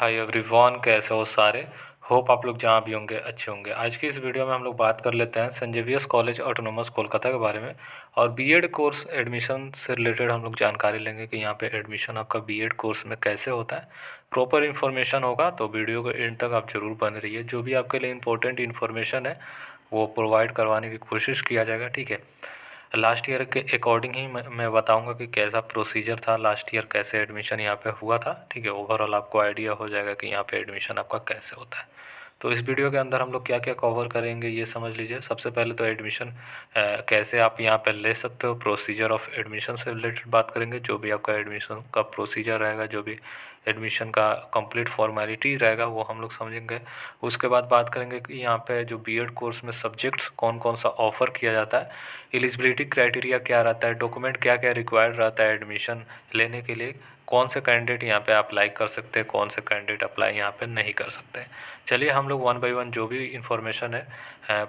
Hi everyone, कैसे हो सारे। होप आप लोग जहाँ भी होंगे अच्छे होंगे। आज की इस वीडियो में हम लोग बात कर लेते हैं Saint Xavier's College Autonomous Kolkata के बारे में और बीएड कोर्स एडमिशन से रिलेटेड हम लोग जानकारी लेंगे कि यहाँ पे एडमिशन आपका बीएड कोर्स में कैसे होता है। प्रॉपर इन्फॉर्मेशन होगा तो वीडियो को एंड तक आप ज़रूर बने रहिए। जो भी आपके लिए इम्पोर्टेंट इन्फॉर्मेशन है वो प्रोवाइड करवाने की कोशिश किया जाएगा, ठीक है। लास्ट ईयर के अकॉर्डिंग ही मैं बताऊंगा कि कैसा प्रोसीजर था, लास्ट ईयर कैसे एडमिशन यहाँ पे हुआ था, ठीक है। ओवरऑल आपको आइडिया हो जाएगा कि यहाँ पे एडमिशन आपका कैसे होता है। तो इस वीडियो के अंदर हम लोग क्या क्या कवर करेंगे ये समझ लीजिए। सबसे पहले तो एडमिशन कैसे आप यहाँ पे ले सकते हो, प्रोसीजर ऑफ एडमिशन से रिलेटेड बात करेंगे। जो भी आपका एडमिशन का प्रोसीजर रहेगा, जो भी एडमिशन का कंप्लीट फॉर्मेलिटी रहेगा वो हम लोग समझेंगे। उसके बाद बात करेंगे कि यहाँ पे जो बीएड कोर्स में सब्जेक्ट्स कौन कौन सा ऑफ़र किया जाता है, एलिजिबिलिटी क्राइटेरिया क्या रहता है, डॉक्यूमेंट क्या क्या रिक्वायर्ड रहता है एडमिशन लेने के लिए, कौन से कैंडिडेट यहाँ पे अप्लाई कर सकते हैं, कौन से कैंडिडेट अप्लाई यहाँ पे नहीं कर सकते हैं। चलिए हम लोग वन बाय वन जो भी इन्फॉर्मेशन है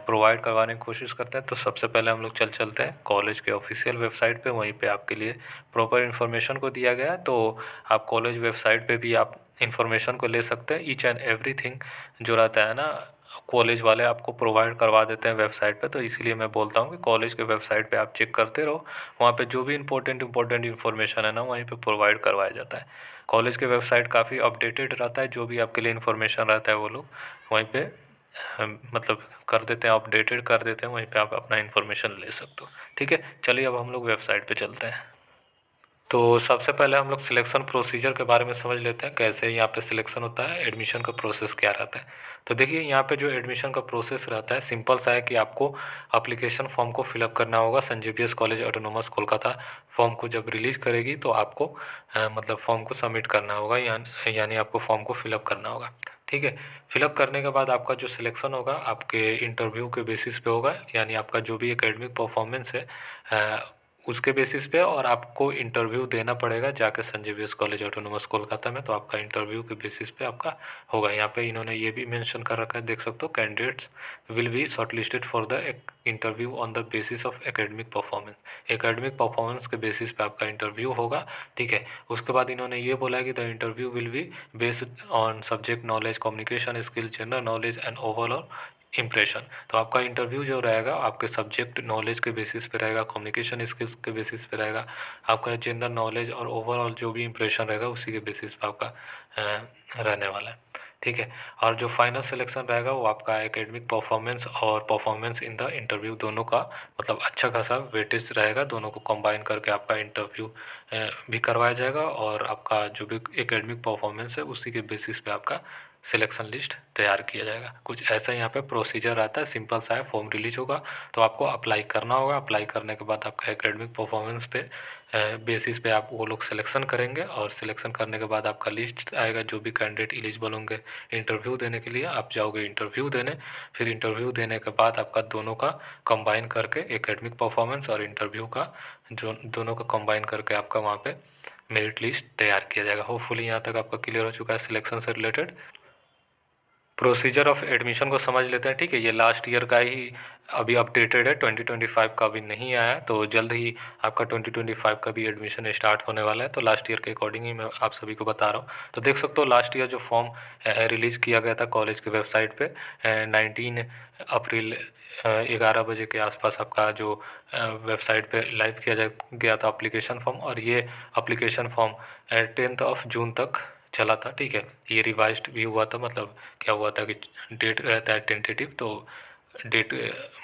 प्रोवाइड करवाने की कोशिश करते हैं। तो सबसे पहले हम लोग चलते हैं कॉलेज के ऑफिशियल वेबसाइट पे, वहीं पे आपके लिए प्रॉपर इन्फॉर्मेशन को दिया गया है। तो आप कॉलेज वेबसाइट पे भी आप इन्फॉर्मेशन को ले सकते हैं। ईच एंड एवरीथिंग जो रहता है ना, कॉलेज वाले आपको प्रोवाइड करवा देते हैं वेबसाइट पे। तो इसीलिए मैं बोलता हूँ कि कॉलेज के वेबसाइट पे आप चेक करते रहो, वहाँ पे जो भी इम्पोर्टेंट इन्फॉर्मेशन है ना वहीं पे प्रोवाइड करवाया जाता है। कॉलेज के वेबसाइट काफ़ी अपडेटेड रहता है, जो भी आपके लिए इन्फॉर्मेशन रहता है वो लोग वहीं पे मतलब कर देते हैं, अपडेटेड कर देते हैं। वहीं पे आप अपना इन्फॉर्मेशन ले सकते हो, ठीक है। चलिए अब हम लोग वेबसाइट पे चलते हैं। तो सबसे पहले हम लोग सिलेक्शन प्रोसीजर के बारे में समझ लेते हैं, कैसे यहाँ पे सिलेक्शन होता है, एडमिशन का प्रोसेस क्या रहता है। तो देखिए यहाँ पे जो एडमिशन का प्रोसेस रहता है सिंपल सा है कि आपको अप्लीकेशन फॉर्म को फिलअप करना होगा। Saint Xavier's College Autonomous Kolkata form को जब रिलीज़ करेगी तो आपको मतलब फॉर्म को सबमिट करना होगा, यानी आपको फॉर्म को फिलअप करना होगा, ठीक है। फिलअप करने के बाद आपका जो सिलेक्शन होगा आपके इंटरव्यू के बेसिस पे होगा, यानी आपका जो भी एकेडमिक परफॉर्मेंस है उसके बेसिस पे, और आपको इंटरव्यू देना पड़ेगा जाके Saint Xavier's College Autonomous Kolkata में। तो आपका इंटरव्यू के बेसिस पे आपका होगा। यहाँ पे इन्होंने ये भी मेंशन कर रखा है, देख सकते हो, candidates will be shortlisted for the interview on the basis of academic performance. Academic performance के बेसिस पे आपका इंटरव्यू होगा, ठीक है। उसके बाद इन्होंने ये बोला है कि the interview will be based on subject knowledge, communication skill, general knowledge and overall impression. तो आपका इंटरव्यू जो रहेगा आपके सब्जेक्ट नॉलेज के बेसिस पे रहेगा, कम्युनिकेशन स्किल्स के बेसिस पे रहेगा, आपका जनरल नॉलेज और ओवरऑल जो भी इम्प्रेशन रहेगा उसी के बेसिस पे आपका रहने वाला है, ठीक है। और जो फाइनल सिलेक्शन रहेगा वो आपका एकेडमिक परफॉर्मेंस और परफॉर्मेंस इन द इंटरव्यू दोनों का मतलब अच्छा खासा वेटेज रहेगा। दोनों को कंबाइन करके आपका इंटरव्यू भी करवाया जाएगा और आपका जो भी एकेडमिक परफॉर्मेंस है उसी के बेसिस पे आपका सिलेक्शन लिस्ट तैयार किया जाएगा। कुछ ऐसा यहाँ पे प्रोसीजर आता है, सिंपल सा है। फॉर्म रिलीज होगा तो आपको अप्लाई करना होगा। अप्लाई करने के बाद आपका एकेडमिक परफॉर्मेंस पे बेसिस पे आप वो लोग सिलेक्शन करेंगे, और सिलेक्शन करने के बाद आपका लिस्ट आएगा। जो भी कैंडिडेट एलिजिबल होंगे इंटरव्यू देने के लिए, आप जाओगे इंटरव्यू देने। फिर इंटरव्यू देने के बाद आपका दोनों का कंबाइन करके एकेडमिक परफॉर्मेंस और इंटरव्यू का जो दोनों का कंबाइन करके आपका वहाँ पे मेरिट लिस्ट तैयार किया जाएगा। होपफुली यहाँ तक आपका क्लियर हो चुका है सिलेक्शन से रिलेटेड। प्रोसीजर ऑफ एडमिशन को समझ लेते हैं, ठीक है। ये लास्ट ईयर का ही अभी अपडेटेड है, 2025 का अभी नहीं आया है। तो जल्द ही आपका 2025 का भी एडमिशन स्टार्ट होने वाला है। तो लास्ट ईयर के अकॉर्डिंग ही मैं आप सभी को बता रहा हूँ। तो देख सकते हो लास्ट ईयर जो फॉर्म रिलीज़ किया गया था कॉलेज के वेबसाइट पे 19 अप्रैल 11 बजे के आसपास आपका जो वेबसाइट पे लाइव किया गया था अप्लीकेशन फॉर्म। और ये अप्लीकेशन फॉर्म 10 जून तक चला था, ठीक है। ये रिवाइज्ड भी हुआ था, मतलब क्या हुआ था कि डेट रहता है टेंटेटिव, तो डेट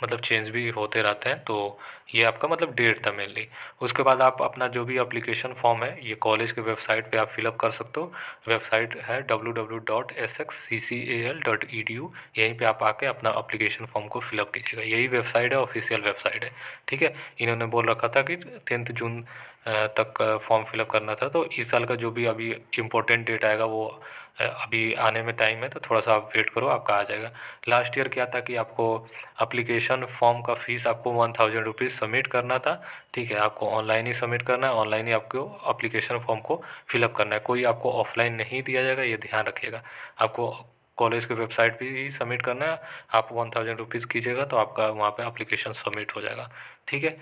मतलब चेंज भी होते रहते हैं। तो ये आपका मतलब डेट था मेनली। उसके बाद आप अपना जो भी एप्लीकेशन फॉर्म है ये कॉलेज के वेबसाइट पे आप फिलअप कर सकते हो। वेबसाइट है www.sxccal.edu। यहीं पे आप आके अपना एप्लीकेशन फॉर्म को फिलअप कीजिएगा। यही वेबसाइट है, ऑफिशियल वेबसाइट है, ठीक है। इन्होंने बोल रखा था कि 10 जून तक फॉर्म फिलअप करना था। तो इस साल का जो भी अभी इम्पोर्टेंट डेट आएगा वो अभी आने में टाइम है, तो थोड़ा सा आप वेट करो, आपका आ जाएगा। लास्ट ईयर क्या था कि आपको अप्लीकेशन फॉर्म का फ़ीस आपको 1000 रुपीज़ सबमिट करना था, ठीक है। आपको ऑनलाइन ही सबमिट करना है, ऑनलाइन ही आपको अप्लीकेशन फॉर्म को फिलअप करना है। कोई आपको ऑफलाइन नहीं दिया जाएगा, ये ध्यान रखिएगा। आपको कॉलेज के वेबसाइट पे ही सबमिट करना है। आप 1000 रुपीज़ कीजिएगा तो आपका वहाँ पे अप्लीकेशन सबमिट हो जाएगा, ठीक है।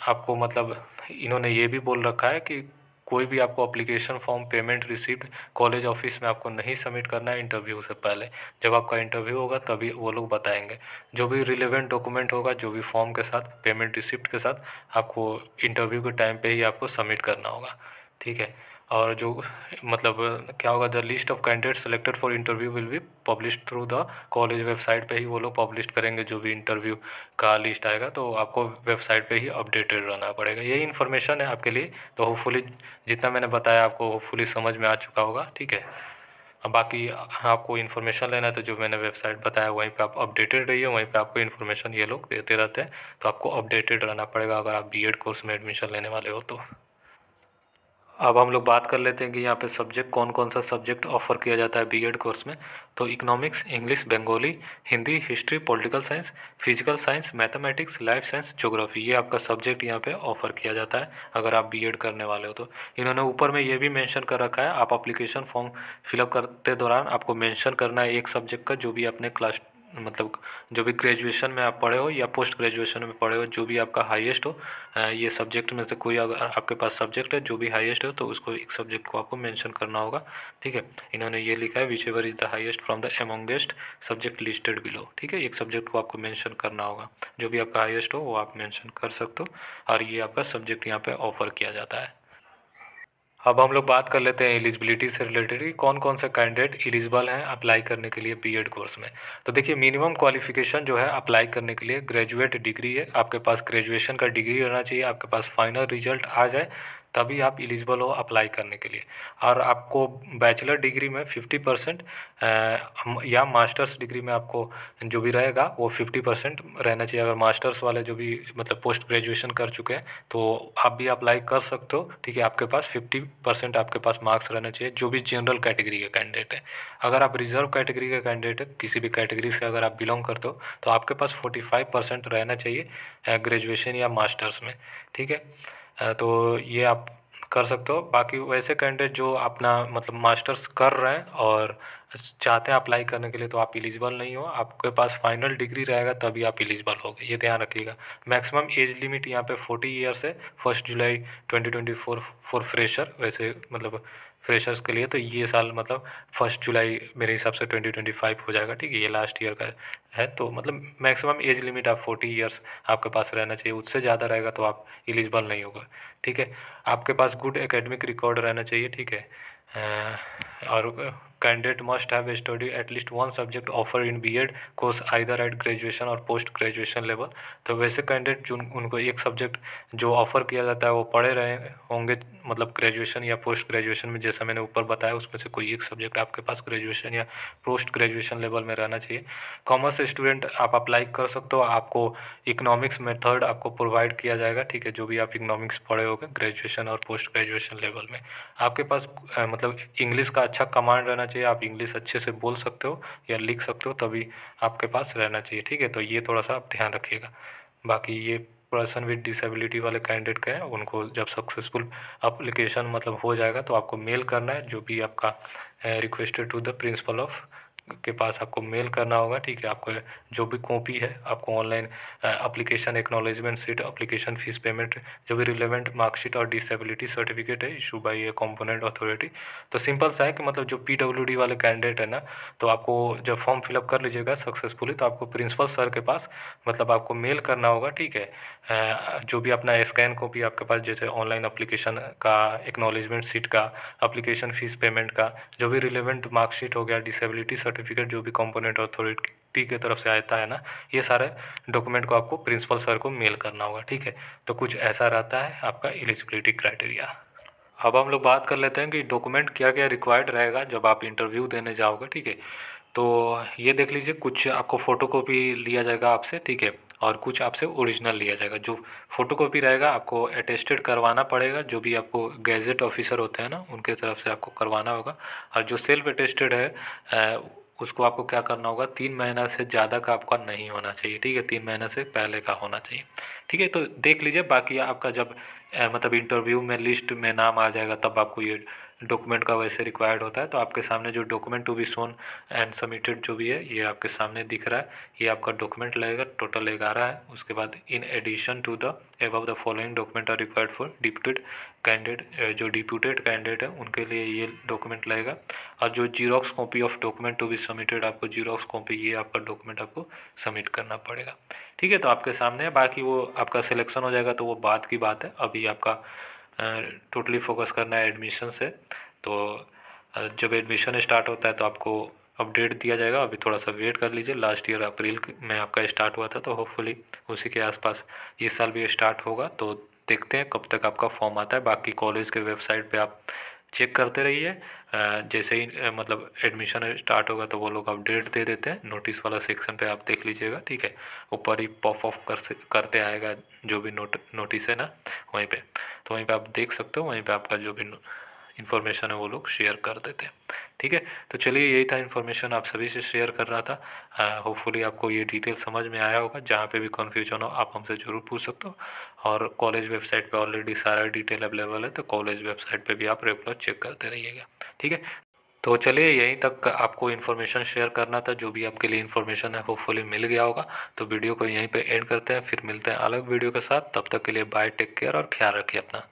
आपको मतलब इन्होंने ये भी बोल रखा है कि कोई भी आपको application form, payment receipt college office में आपको नहीं सबमिट करना है इंटरव्यू से पहले। जब आपका इंटरव्यू होगा तभी वो लोग बताएंगे। जो भी रिलेवेंट डॉक्यूमेंट होगा, जो भी फॉर्म के साथ, पेमेंट रिसिप्ट के साथ, आपको इंटरव्यू के टाइम पे ही आपको सबमिट करना होगा, ठीक है। और जो मतलब क्या होगा, the list of candidate selected for interview will be publish through the college website पे ही वो लोग पब्लिश करेंगे। जो भी इंटरव्यू का लिस्ट आएगा तो आपको वेबसाइट पे ही अपडेटेड रहना पड़ेगा। यही इन्फॉर्मेशन है आपके लिए। तो होपफुली जितना मैंने बताया आपको होपफुली समझ में आ चुका होगा, ठीक है। अब बाकी आपको इन्फॉर्मेशन लेना है तो जो मैंने वेबसाइट बताया वहीं पे आप अपडेटेड रहिए, वहीं पे आपको इन्फॉर्मेशन ये लोग देते रहते हैं। तो आपको अपडेटेड रहना पड़ेगा अगर आप बीएड कोर्स में एडमिशन लेने वाले हो तो। अब हम लोग बात कर लेते हैं कि यहाँ पे सब्जेक्ट कौन कौन सा सब्जेक्ट ऑफ़र किया जाता है बीएड कोर्स में। तो economics, English, Bengali, Hindi, history, political science, physical science, mathematics, life science, geography, ये आपका सब्जेक्ट यहाँ पे ऑफ़र किया जाता है अगर आप बीएड करने वाले हो तो। इन्होंने ऊपर में ये भी मेंशन कर रखा है, आप अप्लीकेशन फॉर्म फिलअप करते दौरान आपको मेंशन करना है एक सब्जेक्ट का, जो भी आपने क्लास मतलब जो भी ग्रेजुएशन में आप पढ़े हो या पोस्ट ग्रेजुएशन में पढ़े हो, जो भी आपका हाईएस्ट हो, ये सब्जेक्ट में से कोई अगर आपके पास सब्जेक्ट है जो भी हाईएस्ट हो तो उसको एक सब्जेक्ट को आपको मेंशन करना होगा, ठीक है। इन्होंने ये लिखा है whichever is the highest from the amongst subject listed below, ठीक है। एक सब्जेक्ट को आपको मेंशन करना होगा, जो भी आपका हाईएस्ट हो वो आप मेंशन कर सकते हो। और ये आपका सब्जेक्ट यहाँ पे ऑफर किया जाता है। अब हम लोग बात कर लेते हैं एलिजिबिलिटी से रिलेटेड कि कौन कौन से कैंडिडेट एलिजिबल हैं अप्लाई करने के लिए बीएड कोर्स में। तो देखिए, मिनिमम क्वालिफिकेशन जो है अप्लाई करने के लिए ग्रेजुएट डिग्री है। आपके पास ग्रेजुएशन का डिग्री रहना चाहिए, आपके पास फाइनल रिजल्ट आ जाए तभी आप एलिजिबल हो अप्लाई करने के लिए। और आपको बैचलर डिग्री में 50% या मास्टर्स डिग्री में आपको जो भी रहेगा वो 50% रहना चाहिए। अगर मास्टर्स वाले जो भी मतलब पोस्ट ग्रेजुएशन कर चुके हैं तो आप भी अप्लाई कर सकते हो, ठीक है। आपके पास 50% आपके पास मार्क्स रहना चाहिए, जो भी जनरल कैटेगरी के कैंडिडेट है। अगर आप रिजर्व कैटेगरी के कैंडिडेट है, किसी भी कैटेगरी से अगर आप बिलोंग करते हो तो आपके पास 45% रहना चाहिए ग्रेजुएशन या मास्टर्स में, ठीक है। तो ये आप कर सकते हो। बाकी वैसे कैंडिडेट जो अपना मतलब मास्टर्स कर रहे हैं और चाहते हैं अप्लाई करने के लिए तो आप एलिजिबल नहीं हो। आपके पास फाइनल डिग्री रहेगा तभी आप एलिजिबल होगे, ये ध्यान रखिएगा। मैक्सिमम एज लिमिट यहाँ पे 40 ईयर्स है, 1 जुलाई 2024 फॉर फ्रेशर। वैसे मतलब फ्रेशर्स के लिए तो ये साल मतलब 1 जुलाई मेरे हिसाब से 2025 हो जाएगा, ठीक है। ये लास्ट ईयर का है तो मतलब मैक्सिमम एज लिमिट आप 40 ईयर्स आपके पास रहना चाहिए। उससे ज़्यादा रहेगा तो आप एलिजिबल नहीं होगा, ठीक है। आपके पास गुड एकेडमिक रिकॉर्ड रहना चाहिए, ठीक है। और candidate must have study at least one subject offer in B Ed course either at graduation or post graduation level. तो वैसे कैंडिडेट जो उनको एक सब्जेक्ट जो ऑफ़र किया जाता है वो पढ़े रहे होंगे मतलब ग्रेजुएशन या पोस्ट ग्रेजुएशन में, जैसा मैंने ऊपर बताया उसमें से कोई एक सब्जेक्ट आपके पास ग्रेजुएशन या पोस्ट ग्रेजुएशन लेवल में रहना चाहिए। कॉमर्स स्टूडेंट आप अप्लाई कर सकते हो, आपको इकोनॉमिक्स मेथड आपको प्रोवाइड किया जाएगा, ठीक है। जो भी आप इकोनॉमिक्स पढ़े होगे graduation or post graduation level में। आपके पास मतलब इंग्लिश का अच्छा कमांड रहना चाहिए, आप इंग्लिश अच्छे से बोल सकते हो या लिख सकते हो तभी आपके पास रहना चाहिए, ठीक है। तो ये थोड़ा सा आप ध्यान रखिएगा। बाकी ये पर्सन विद डिसेबिलिटी वाले कैंडिडेट का है, उनको जब सक्सेसफुल अप्लीकेशन मतलब हो जाएगा तो आपको मेल करना है, जो भी आपका requested to the principal of के पास आपको मेल करना होगा, ठीक है। आपको जो भी कॉपी है आपको online application acknowledgement sheet, application fees payment, जो भी रिलेवेंट मार्कशीट और डिसेबिलिटी सर्टिफिकेट है इशू बाय ए कॉम्पोनेंट अथॉरिटी। तो सिंपल सा है कि मतलब जो पीडब्ल्यूडी वाले कैंडिडेट है ना, तो आपको जब फॉर्म फिलअप कर लीजिएगा सक्सेसफुली तो आपको प्रिंसिपल सर के पास मतलब आपको मेल करना होगा, ठीक है। जो भी अपना स्कैन कॉपी आपके पास जैसे ऑनलाइन एप्लीकेशन का, एक्नॉलेजमेंट शीट का, एप्लीकेशन फ़ीस पेमेंट का, जो भी रिलेवेंट मार्कशीट हो गया, डिसेबिलिटी सर्टिफिकेट जो भी कंपोनेंट अथॉरिटी की तरफ से आता है ना, ये सारे डॉक्यूमेंट को आपको प्रिंसिपल सर को मेल करना होगा, ठीक है। तो कुछ ऐसा रहता है आपका एलिजिबिलिटी क्राइटेरिया। अब हम लोग बात कर लेते हैं कि डॉक्यूमेंट क्या क्या रिक्वायर्ड रहेगा जब आप इंटरव्यू देने जाओगे, ठीक है। तो ये देख लीजिए, कुछ आपको फ़ोटोकॉपी लिया जाएगा आपसे, ठीक है। और कुछ आपसे ओरिजिनल लिया जाएगा। जो फ़ोटोकॉपी रहेगा आपको अटेस्टेड करवाना पड़ेगा, जो भी आपको गैजेट ऑफिसर होते हैं ना उनके तरफ से आपको करवाना होगा। और जो सेल्फ अटेस्टेड है उसको आपको क्या करना होगा, 3 महीना से ज़्यादा का आपका नहीं होना चाहिए, ठीक है। 3 महीने से पहले का होना चाहिए, ठीक है। तो देख लीजिए, बाकी आपका जब मतलब इंटरव्यू में लिस्ट में नाम आ जाएगा तब आपको ये डॉक्यूमेंट का वैसे रिक्वायर्ड होता है। तो आपके सामने जो document to be shown and submitted जो भी है ये आपके सामने दिख रहा है, ये आपका डॉक्यूमेंट लगेगा, टोटल 11 है। उसके बाद in addition to the above the following document are required for deputed candidate, जो डिप्यूटेड कैंडिडेट है उनके लिए ये डॉक्यूमेंट लगेगा। और जो xerox copy of document to be submitted, आपको जीरोक्स कॉपी ये आपका डॉक्यूमेंट आपको सबमिट करना पड़ेगा। ठीक है, तो आपके सामने है। बाकी वो आपका सिलेक्शन हो जाएगा तो वो बात की बात है, अभी आपका टोटली फोकस करना है एडमिशन से। तो जब एडमिशन स्टार्ट होता है तो आपको अपडेट दिया जाएगा। अभी थोड़ा सा वेट कर लीजिए, लास्ट ईयर अप्रैल में आपका स्टार्ट हुआ था, तो होपफुली उसी के आसपास इस साल भी स्टार्ट होगा। तो देखते हैं कब तक आपका फॉर्म आता है। बाकी कॉलेज के वेबसाइट पे आप चेक करते रहिए, जैसे ही मतलब एडमिशन स्टार्ट होगा तो वो लोग अपडेट दे देते हैं। नोटिस वाला सेक्शन पे आप देख लीजिएगा, ठीक है, ऊपर ही पॉप ऑफ करते आएगा जो भी नोटिस है ना, वहीं पे। तो वहीं पे आप देख सकते हो, वहीं पे आपका जो भी इन्फॉर्मेशन है वो लोग शेयर कर देते हैं। ठीक है, तो चलिए यही था इन्फॉर्मेशन, आप सभी से शेयर कर रहा था। होपफुली आपको ये डिटेल समझ में आया होगा। जहाँ पे भी कन्फ्यूजन हो आप हमसे ज़रूर पूछ सकते हो। और कॉलेज वेबसाइट पे ऑलरेडी सारा डिटेल अवेलेबल है, तो कॉलेज वेबसाइट पे भी आप रेगुलर चेक करते रहिएगा। ठीक है, तो चलिए यहीं तक आपको इन्फॉर्मेशन शेयर करना था। जो भी आपके लिए इन्फॉर्मेशन है होपफुली मिल गया होगा। तो वीडियो को यहीं पे एंड करते हैं, फिर मिलते हैं अलग वीडियो के साथ। तब तक के लिए बाय, टेक केयर और ख्याल रखिए अपना।